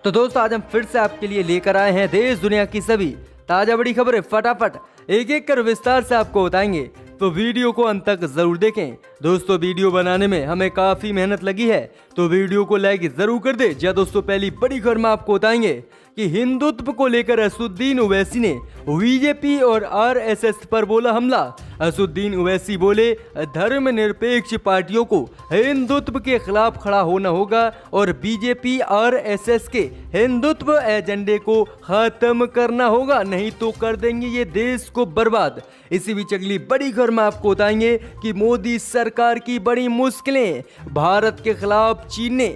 तो दोस्तों आज हम फिर से आपके लिए लेकर आए हैं देश दुनिया की सभी ताजा बड़ी खबरें फटाफट एक एक कर विस्तार से आपको बताएंगे। तो वीडियो को अंत तक जरूर देखें। दोस्तों वीडियो बनाने में हमें काफी मेहनत लगी है, तो वीडियो को लाइक जरूर कर दे। जी दोस्तों, पहली बड़ी खबर में आपको बताएंगे कि हिंदुत्व को लेकर असदुद्दीन ओवैसी ने बीजेपी और आरएसएस पर बोला हमला। असदुद्दीन ओवैसी बोले, धर्मनिरपेक्ष पार्टियों को हिंदुत्व के खिलाफ खड़ा होना होगा और बीजेपी आरएसएस के हिंदुत्व एजेंडे को खत्म करना होगा, नहीं तो कर देंगे ये देश को बर्बाद। इसी बीच अगली बड़ी खबर में आपको बताएंगे कि मोदी सरकार की बड़ी मुश्किलें। भारत के खिलाफ चीन ने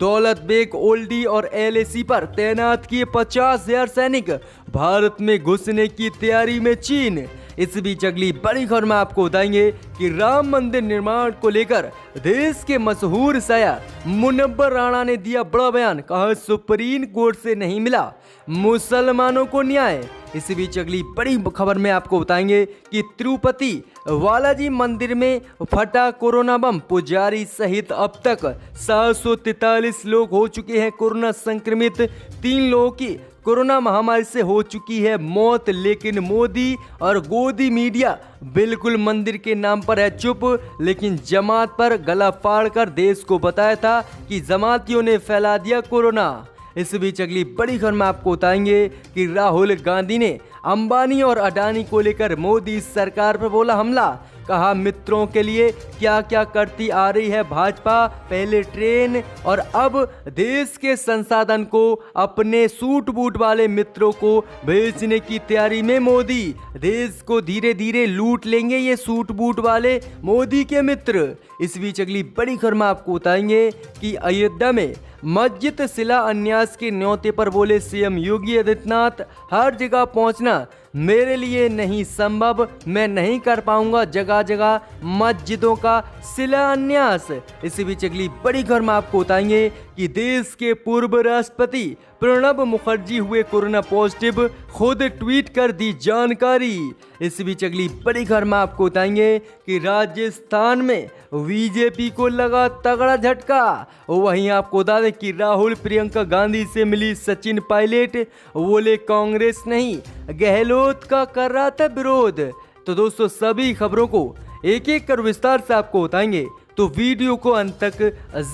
दौलत बेग ओल्डी और एलएसी पर तैनात किए 50,000 सैनिक। भारत में घुसने की तैयारी में चीन। इस बीच अगली बड़ी खबर में आपको बताएंगे कि राम मंदिर निर्माण को लेकर देश के मशहूर शायर मुनव्वर राणा ने दिया बड़ा बयान। कहा, सुप्रीम कोर्ट से नहीं मिला मुसलमानों को न्याय। इसी बीच अगली बड़ी खबर में आपको बताएंगे कि तिरुपति बालाजी मंदिर में फटा कोरोना बम। पुजारी सहित अब तक 743 लोग हो चुके हैं कोरोना संक्रमित। 3 लोगों की कोरोना महामारी से हो चुकी है मौत। लेकिन मोदी और गोदी मीडिया बिल्कुल मंदिर के नाम पर है चुप, लेकिन जमात पर गला फाड़कर देश को बताया था कि जमातियों ने फैला दिया कोरोना। इस बीच अगली बड़ी खबर में आपको बताएंगे कि राहुल गांधी ने अंबानी और अडानी को लेकर मोदी सरकार पर बोला हमला। कहा, मित्रों के लिए क्या क्या करती आ रही है भाजपा, पहले ट्रेन और अब देश के संसाधन को अपने सूट बूट वाले मित्रों को बेचने की तैयारी में मोदी। देश को धीरे धीरे लूट लेंगे ये सूट बूट वाले मोदी के मित्र। इस बीच अगली बड़ी खबर में आपको बताएंगे कि अयोध्या में मस्जिद शिलान्यास के न्योते पर बोले सीएम योगी आदित्यनाथ, हर जगह पहुंचना मेरे लिए नहीं संभव, मैं नहीं कर पाऊंगा जगह जगह मस्जिदों का शिलान्यास। इसी बीच अगली बड़ी खबर में आपको बताएंगे कि देश के पूर्व राष्ट्रपति प्रणब मुखर्जी हुए कोरोना पॉजिटिव, खुद ट्वीट कर दी जानकारी। इस बीच अगली बड़ी खबर में आपको बताएंगे कि राजस्थान में बीजेपी को लगा तगड़ा झटका। वहीं आपको बता दें कि राहुल प्रियंका गांधी से मिली सचिन पायलट, बोले कांग्रेस नहीं गहलोत का कर रहा था विरोध। तो दोस्तों सभी खबरों को एक एक कर विस्तार से आपको बताएंगे, तो वीडियो को अंत तक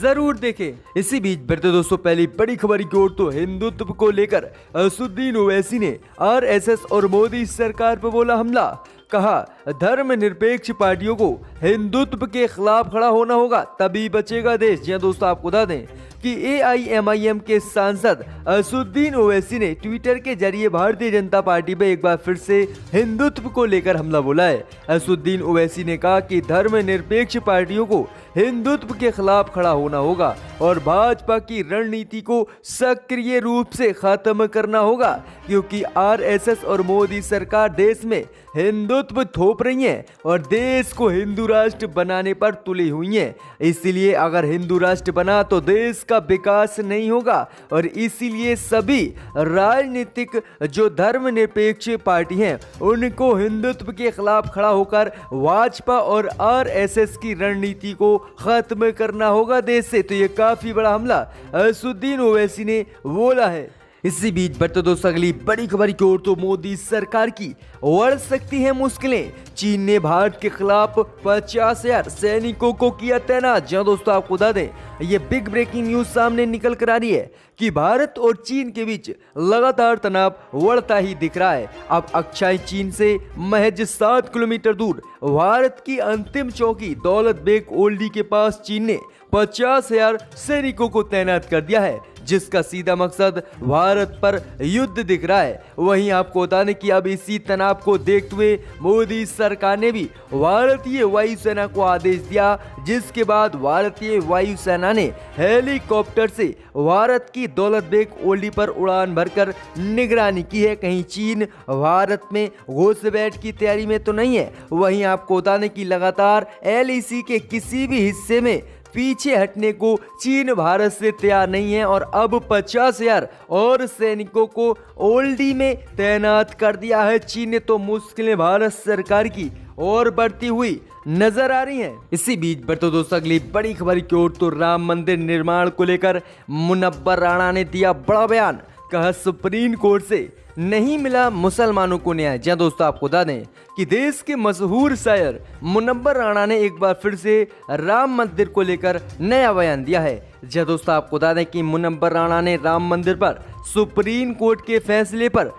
जरूर देखें। इसी बीच बढ़ते दोस्तों पहली बड़ी खबर की ओर। तो हिंदुत्व को लेकर असदुद्दीन ओवैसी ने आरएसएस और मोदी सरकार पर बोला हमला। कहा, धर्मनिरपेक्ष पार्टियों को हिंदुत्व के खिलाफ खड़ा होना होगा, तभी बचेगा देश। जी दोस्तों, आपको बता दें कि एआईएमआईएम के सांसद असदुद्दीन ओवैसी ने ट्विटर के जरिए भारतीय जनता पार्टी पर एक बार फिर से हिंदुत्व को लेकर हमला बोला है। असदुद्दीन ओवैसी ने कहा कि धर्मनिरपेक्ष पार्टियों को हिंदुत्व के खिलाफ खड़ा होना होगा और भाजपा की रणनीति को सक्रिय रूप से खत्म करना होगा, क्योंकि आरएसएस और मोदी सरकार देश में हिंदुत्व थोप रही है और देश को हिंदू राष्ट्र बनाने पर तुली हुई है। इसीलिए अगर हिंदू राष्ट्र बना तो देश का विकास नहीं होगा और इसीलिए सभी राजनीतिक जो धर्मनिरपेक्ष पार्टी हैं उनको हिंदुत्व के खिलाफ खड़ा होकर भाजपा और आरएसएस की रणनीति को खत्म करना होगा देश से। तो ये काफी बड़ा हमला असदुद्दीन ओवैसी ने बोला है। इसी बीच बढ़ते दोस्तों अगली बड़ी खबर की ओर। तो मोदी सरकार की बढ़ सकती है मुश्किलें। चीन ने भारत के खिलाफ 50,000 सैनिकों को किया तैनात। जहां दोस्तों आपको बता दें ये बिग ब्रेकिंग न्यूज सामने निकल कर आ रही है कि भारत और चीन के बीच लगातार तनाव बढ़ता ही दिख रहा है। अब अक्षय चीन से महज 7 किलोमीटर दूर भारत की अंतिम चौकी दौलत बेग ओल्डी के पास चीन ने 50,000 सैनिकों को तैनात कर दिया है, जिसका सीधा मकसद भारत पर युद्ध दिख रहा है। वहीं आपको बताने की अब इसी तनाव को देखते हुए मोदी सरकार ने भी भारतीय वायुसेना को आदेश दिया, जिसके बाद भारतीय वायुसेना ने हेलीकॉप्टर से भारत की दौलत बेग ओल्डी पर उड़ान भरकर निगरानी की है। कहीं चीन भारत में घुसपैठ की तैयारी में तो नहीं है। वहीं आपको बताने की लगातार एलएसी के किसी भी हिस्से में पीछे हटने को चीन भारत से तैयार नहीं है और अब 50,000 और सैनिकों को ओल्डी में तैनात कर दिया है चीन ने। तो मुश्किलें भारत सरकार की और बढ़ती हुई नजर आ रही हैं। इसी बीच बढ़ते दोस्तों अगली बड़ी खबर की ओर तो राम मंदिर निर्माण को लेकर मुनव्वर राणा ने दिया बड़ा बयान। कहा सुप्रीम कोर्ट से नहीं मिला मुसलमानों को न्याय। जहाँ दोस्तों आपको बता दें कि देश के मशहूर शायर मुनव्वर राणा ने एक बार फिर से राम मंदिर को लेकर नया बयान दिया है। जहाँ दोस्तों आपको बता दें कि मुनव्वर राणा ने राम मंदिर पर सुप्रीम कोर्ट के फैसले पर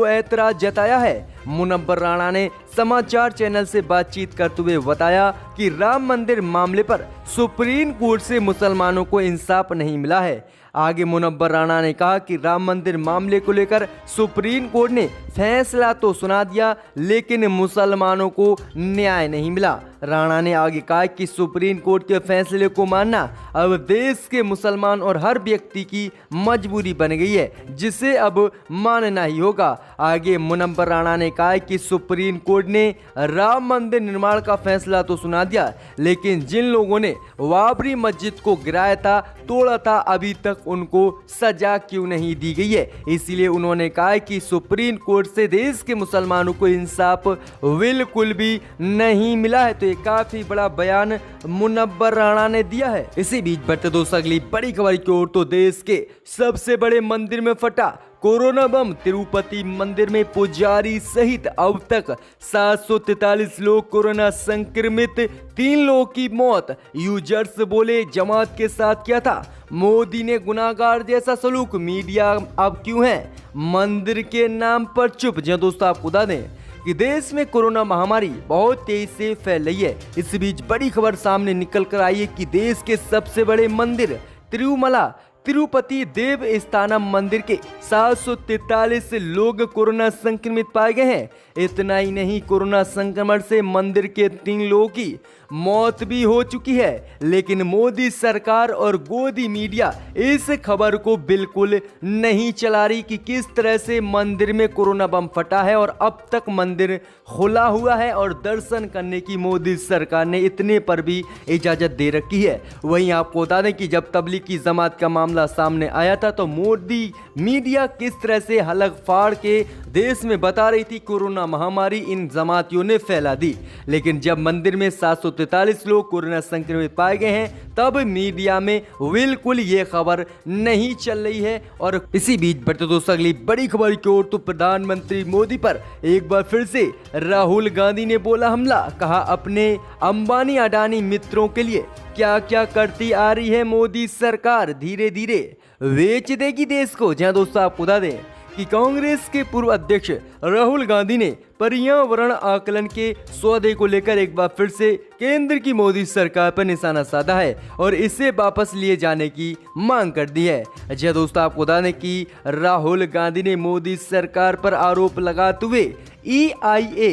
ऐतराज जताया है। मुनव्वर राणा ने समाचार चैनल से बातचीत करते हुए बताया कि राम मंदिर मामले पर सुप्रीम कोर्ट से मुसलमानों को इंसाफ नहीं मिला है। आगे मुनव्वर राणा ने कहा कि राम मंदिर मामले को लेकर सुप्रीम कोर्ट ने फैसला तो सुना दिया, लेकिन मुसलमानों को न्याय नहीं मिला। राणा ने आगे कहा कि सुप्रीम कोर्ट के फैसले को मानना अब देश के मुसलमान और हर व्यक्ति की मजबूरी बन गई है, जिसे अब मानना ही होगा। आगे मुनव्वर राणा ने कहा कि सुप्रीम कोर्ट ने राम मंदिर निर्माण का फैसला तो सुना दिया, लेकिन जिन लोगों ने बाबरी मस्जिद को गिराया था, तोड़ा था, अभी तक उनको सजा क्यों नहीं दी गई है। इसलिए उन्होंने कहा कि सुप्रीम कोर्ट से देश के मुसलमानों को इंसाफ बिल्कुल भी नहीं मिला है। तो ये काफी बड़ा बयान मुनव्वर राणा ने दिया है। इसी बीच बढ़ते दोस्तों अगली बड़ी खबर की ओर तो देश के सबसे बड़े मंदिर में फटा कोरोना बम। तिरुपति मंदिर में पुजारी सहित अब तक 743 लोग कोरोना संक्रमित, 3 लोगों की मौत। यूजर्स बोले जमात के साथ क्या था, मोदी ने गुनाहगार जैसा सलूक, मीडिया अब क्यों है मंदिर के नाम पर चुप। जहाँ दोस्तों आपको बता दें कि देश में कोरोना महामारी बहुत तेजी से फैल रही है। इस बीच बड़ी खबर सामने निकल कर आई है कि देश के सबसे बड़े मंदिर तिरुपति देवस्थानम मंदिर के 743 लोग कोरोना संक्रमित पाए गए हैं। इतना ही नहीं, कोरोना संक्रमण से मंदिर के 3 लोगों की मौत भी हो चुकी है। लेकिन मोदी सरकार और गोदी मीडिया इस खबर को बिल्कुल नहीं चला रही कि किस तरह से मंदिर में कोरोना बम फटा है और अब तक मंदिर खुला हुआ है और दर्शन करने की मोदी सरकार ने इतने पर भी इजाजत दे रखी है। वहीं आपको बता दें कि जब तबलीग की जमात का मामला सामने आया था तो मोदी मीडिया किस तरह से हलक फाड़ के देश में बता रही थी कोरोना महामारी इन जमातियों ने फैला दी। लेकिन जब मंदिर में 743 लोग कोरोना संक्रमित पाए गए हैं, तब मीडिया में बिल्कुल ये खबर नहीं चल रही है। और इसी बीच बढ़ते दोस्तों अगली बड़ी खबर की ओर तो प्रधानमंत्री मोदी पर एक बार फिर से राहुल गांधी ने बोला हमला। कहा अपने अंबानी अडानी मित्रों के लिए क्या क्या करती आ रही है मोदी सरकार, धीरे धीरे बेच देगी देश को। जहां दोस्तों आपको बता दें कि कांग्रेस के पूर्व अध्यक्ष राहुल गांधी ने पर्यावरण आकलन के सौदे को लेकर एक बार फिर से केंद्र की मोदी सरकार पर निशाना साधा है और इसे वापस लिए जाने की मांग कर दी है। जी दोस्तों आपको बता दें कि राहुल गांधी ने मोदी सरकार पर आरोप लगाते हुए EIA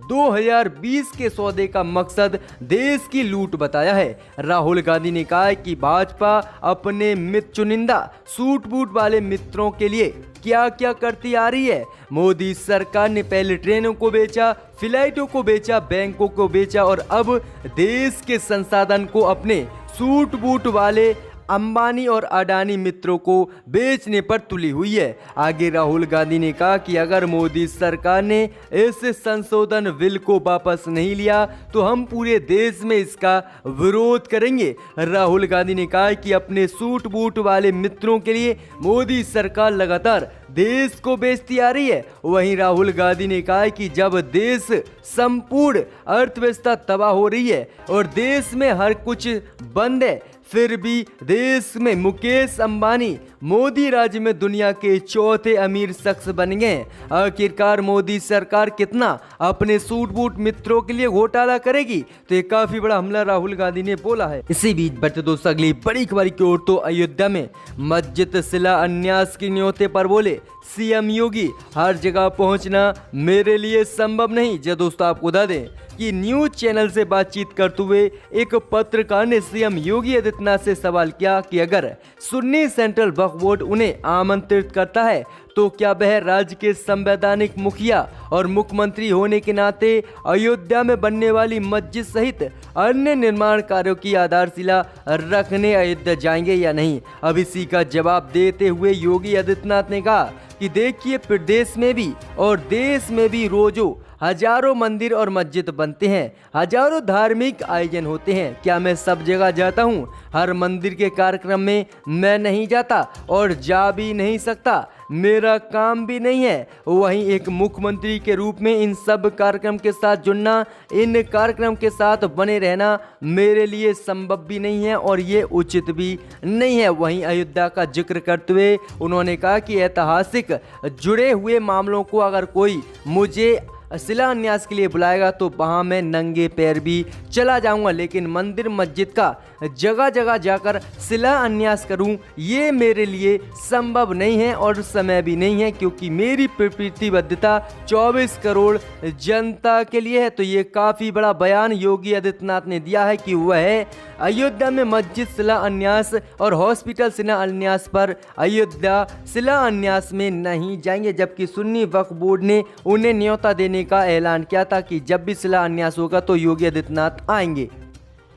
2020 के सौदे का मकसद देश की लूट बताया है। राहुल गांधी ने कहा कि भाजपा अपने चुनिंदा सूट बूट वाले मित्रों के लिए क्या क्या करती आ रही है। मोदी सरकार ने पहले ट्रेनों को बेचा, फ्लाइटों को बेचा, बैंकों को बेचा और अब देश के संसाधन को अपने सूट बूट वाले अंबानी और अडानी मित्रों को बेचने पर तुली हुई है। आगे राहुल गांधी ने कहा कि अगर मोदी सरकार ने इस संशोधन बिल को वापस नहीं लिया तो हम पूरे देश में इसका विरोध करेंगे। राहुल गांधी ने कहा कि अपने सूट बूट वाले मित्रों के लिए मोदी सरकार लगातार देश को बेचती आ रही है। वहीं राहुल गांधी ने कहा कि जब देश संपूर्ण अर्थव्यवस्था तबाह हो रही है और देश में हर कुछ बंद है, फिर भी देश में मुकेश अंबानी मोदी राज्य में दुनिया के चौथे अमीर शख्स बन गए। आखिरकार मोदी सरकार कितना अपने सूट बूट मित्रों के लिए घोटाला करेगी। तो ये काफी बड़ा हमला राहुल गांधी ने बोला है। इसी बीच बढ़ते दोस्तों अगली बड़ी खबर की ओर तो अयोध्या में मस्जिद शिलान्यास की न्योते पर बोले सीएम योगी हर जगह पहुंचना मेरे लिए संभव नहीं। जो दोस्तों आपको बता दें कि न्यूज चैनल से बातचीत करते हुए एक पत्रकार ने सीएम योगी आदित्यनाथ से सवाल किया कि अगर सुन्नी सेंट्रल वक्फ बोर्ड उन्हें आमंत्रित करता है तो क्या वह राज्य के संवैधानिक मुखिया और मुख्यमंत्री होने के नाते अयोध्या में बनने वाली मस्जिद सहित अन्य निर्माण कार्यों की आधारशिला रखने अयोध्या जाएंगे या नहीं। अब इसी का जवाब देते हुए योगी आदित्यनाथ ने कहा कि देखिए प्रदेश में भी और देश में भी रोजो हजारों मंदिर और मस्जिद बनते हैं, हजारों धार्मिक आयोजन होते हैं। क्या मैं सब जगह जाता हूँ? हर मंदिर के कार्यक्रम में मैं नहीं जाता और जा भी नहीं सकता, मेरा काम भी नहीं है। वहीं एक मुख्यमंत्री के रूप में इन सब कार्यक्रम के साथ जुड़ना, इन कार्यक्रम के साथ बने रहना मेरे लिए संभव भी नहीं है और ये उचित भी नहीं है। वहीं अयोध्या का जिक्र करते हुए उन्होंने कहा कि ऐतिहासिक जुड़े हुए मामलों को अगर कोई मुझे शिलान्यास के लिए बुलाएगा तो वहाँ मैं नंगे पैर भी चला जाऊंगा, लेकिन मंदिर मस्जिद का जगह जगह जाकर शिलान्यास करूं ये मेरे लिए संभव नहीं है और समय भी नहीं है, क्योंकि मेरी प्रतिबद्धता 24 करोड़ जनता के लिए है। तो ये काफ़ी बड़ा बयान योगी आदित्यनाथ ने दिया है कि वह अयोध्या में मस्जिद शिलान्यास और हॉस्पिटल शिलान्यास पर अयोध्या शिलान्यास में नहीं जाएंगे, जबकि सुन्नी वक्फ बोर्ड ने उन्हें न्योता देने का ऐलान किया था कि जब भी शिलान्यास होगा तो योगी आदित्यनाथ आएंगे।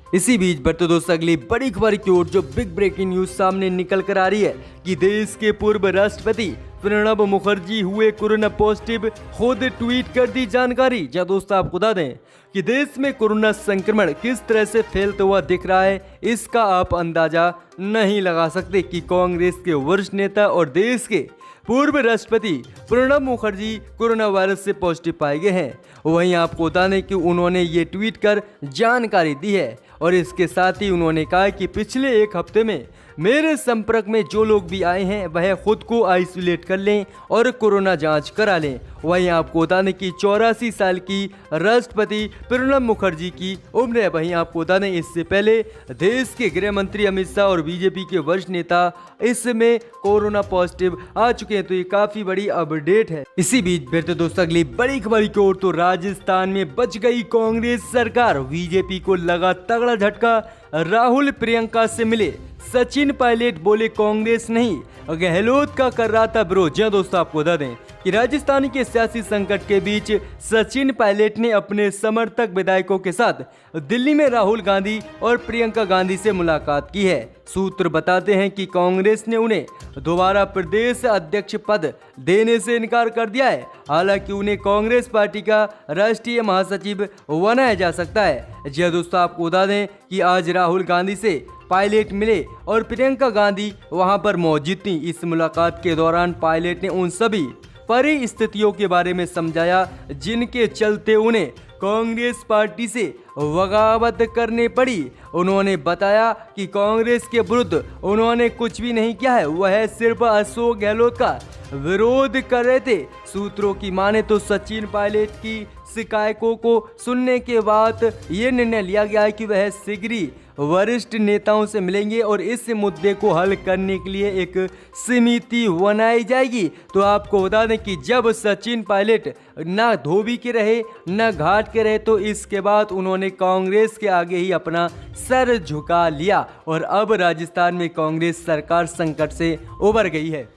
इसी बीच बढ़ते दोस्तों अगली बड़ी खबर की ओर, जो बिग ब्रेकिंग न्यूज सामने निकल कर आ रही है कि देश के पूर्व राष्ट्रपति प्रणब मुखर्जी हुए कोरोना पॉजिटिव, खुद ट्वीट कर दी जानकारी। जहाँ दोस्तों आपको बता दें कि देश में कोरोना संक्रमण किस तरह से फैलता हुआ दिख रहा है, इसका आप अंदाजा नहीं लगा सकते कि कांग्रेस के वरिष्ठ नेता और देश के पूर्व राष्ट्रपति प्रणब मुखर्जी कोरोना वायरस से पॉजिटिव पाए गए हैं। वहीं आपको बता दें कि उन्होंने ये ट्वीट कर जानकारी दी है और इसके साथ ही उन्होंने कहा कि पिछले एक हफ्ते में मेरे संपर्क में जो लोग भी आए हैं वह खुद को आइसोलेट कर लें और कोरोना जांच करा लें। वहीं आपको बता दें कि 84 साल की राष्ट्रपति प्रणब मुखर्जी की उम्र है। वहीं आपको बता दें इससे पहले देश के गृह मंत्री अमित शाह और बीजेपी के वरिष्ठ नेता इसमें कोरोना पॉजिटिव आ चुके हैं। तो ये काफी बड़ी अपडेट है। इसी बीच बढ़ते दोस्तों अगली बड़ी खबर की ओर, तो राजस्थान में बच गई कांग्रेस सरकार, बीजेपी को लगा तगड़ा झटका। राहुल प्रियंका से मिले, सचिन पायलट बोले कांग्रेस नहीं, गहलोत का कर रहा था विरोध। जी दोस्तों आपको बता दें कि राजस्थान के सियासी संकट के बीच सचिन पायलट ने अपने समर्थक विधायकों के साथ दिल्ली में राहुल गांधी और प्रियंका गांधी से मुलाकात की है। सूत्र बताते हैं कि कांग्रेस ने उन्हें दोबारा प्रदेश अध्यक्ष पद देने से इनकार कर दिया है। हालांकि उन्हें कांग्रेस पार्टी का राष्ट्रीय महासचिव बनाया जा सकता है। जी दोस्तों आपको बता दें कि आज राहुल गांधी से पायलट मिले और प्रियंका गांधी वहां पर मौजूद थी। इस मुलाकात के दौरान पायलट ने उन सभी परिस्थितियों के बारे में समझाया जिनके चलते उन्हें कांग्रेस पार्टी से बगावत करनी पड़ी। उन्होंने बताया कि कांग्रेस के विरुद्ध उन्होंने कुछ भी नहीं किया है, वह सिर्फ अशोक गहलोत का विरोध कर रहे थे। सूत्रों की माने तो सचिन पायलट की शिकायतों को सुनने के बाद ये निर्णय लिया गया है कि वह शीघ्र ही वरिष्ठ नेताओं से मिलेंगे और इस मुद्दे को हल करने के लिए एक समिति बनाई जाएगी। तो आपको बता दें कि जब सचिन पायलट ना धोबी के रहे न घाट के रहे, तो इसके बाद उन्होंने कांग्रेस के आगे ही अपना सर झुका लिया और अब राजस्थान में कांग्रेस सरकार संकट से उबर गई है।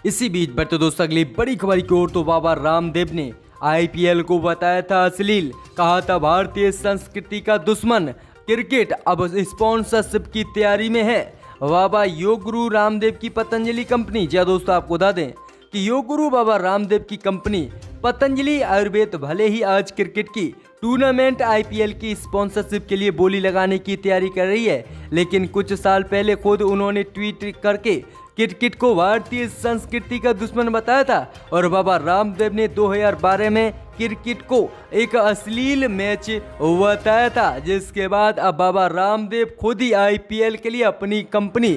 इसी बीच बढ़ते दोस्तों अगली बड़ी खबर की ओर, तो बाबा रामदेव ने IPL को बताया था अश्लील, कहा था भारतीय संस्कृति का दुश्मन। क्रिकेट अब स्पॉन्सरशिप की तैयारी में है। बाबा योग गुरु रामदेव की पतंजलि कंपनी, जी दोस्तों आपको बता दें कि योग गुरु बाबा रामदेव की कंपनी पतंजलि आयुर्वेद भले ही आज क्रिकेट की टूर्नामेंट IPL की स्पॉन्सरशिप के लिए बोली लगाने की तैयारी कर रही है, लेकिन कुछ साल पहले खुद उन्होंने ट्वीट करके क्रिकेट को भारतीय संस्कृति का दुश्मन बताया था और बाबा रामदेव ने 2012 में क्रिकेट को एक अश्लील मैच बताया था, जिसके बाद अब बाबा रामदेव खुद ही IPL के लिए अपनी कंपनी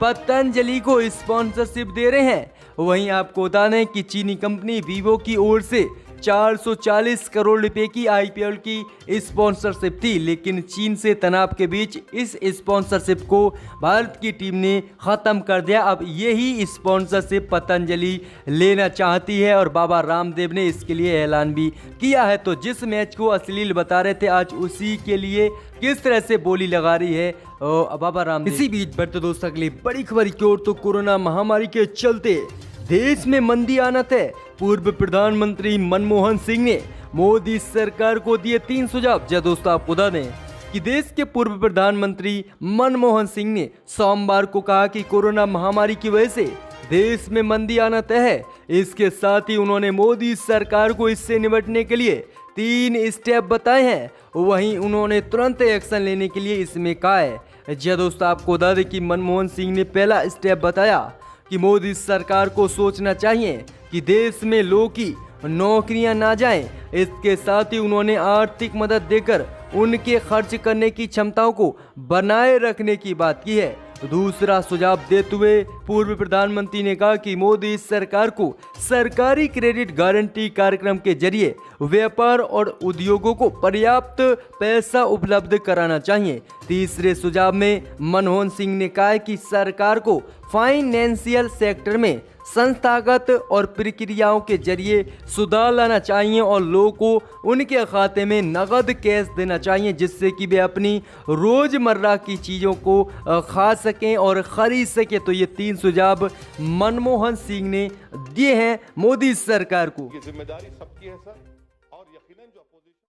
पतंजलि को स्पॉन्सरशिप दे रहे हैं। वहीं आपको बता दें कि चीनी कंपनी वीवो की ओर से 440 करोड़ रुपए की IPL की स्पॉन्सरशिप थी, लेकिन चीन से तनाव के बीच इस स्पॉन्सरशिप को भारत की टीम ने ख़त्म कर दिया। अब यही स्पॉन्सरशिप पतंजलि लेना चाहती है और बाबा रामदेव ने इसके लिए ऐलान भी किया है। तो जिस मैच को अश्लील बता रहे थे, आज उसी के लिए किस तरह से बोली लगा रही है बाबा रामदेव। इसी बीच बढ़ते दोस्तों अगली बड़ी खबर की ओर, तो कोरोना महामारी के चलते देश में मंदी आनत है। पूर्व प्रधानमंत्री मनमोहन सिंह ने मोदी सरकार को दिए 3 सुझाव। जब दोस्तों आपको बता दें कि देश के पूर्व प्रधानमंत्री मनमोहन सिंह ने सोमवार को कहा कि कोरोना महामारी की वजह से देश में मंदी आना तय है। इसके साथ ही उन्होंने मोदी सरकार को इससे निपटने के लिए 3 स्टेप बताए हैं, वहीं उन्होंने तुरंत एक्शन लेने के लिए इसमें कहा है। जी दोस्तों, आपको बता दें कि मनमोहन सिंह ने पहला स्टेप बताया कि मोदी सरकार को सोचना चाहिए कि देश में लोगों की नौकरियां ना जाएं। इसके साथ ही उन्होंने आर्थिक मदद देकर उनके खर्च करने की क्षमताओं को बनाए रखने की बात की है। दूसरा सुझाव देते हुए पूर्व प्रधानमंत्री ने कहा कि मोदी सरकार को सरकारी क्रेडिट गारंटी कार्यक्रम के जरिए व्यापार और उद्योगों को पर्याप्त पैसा उपलब्ध कराना चाहिए। तीसरे सुझाव में मनमोहन सिंह ने कहा कि सरकार को फाइनेंशियल सेक्टर में संस्थागत और प्रक्रियाओं के जरिए सुधार लाना चाहिए और लोगों को उनके खाते में नगद कैश देना चाहिए, जिससे कि वे अपनी रोजमर्रा की चीज़ों को खा सकें और खरीद सकें। तो ये 3 सुझाव मनमोहन सिंह ने दिए हैं मोदी सरकार को। जिम्मेदारी सबकी है सर।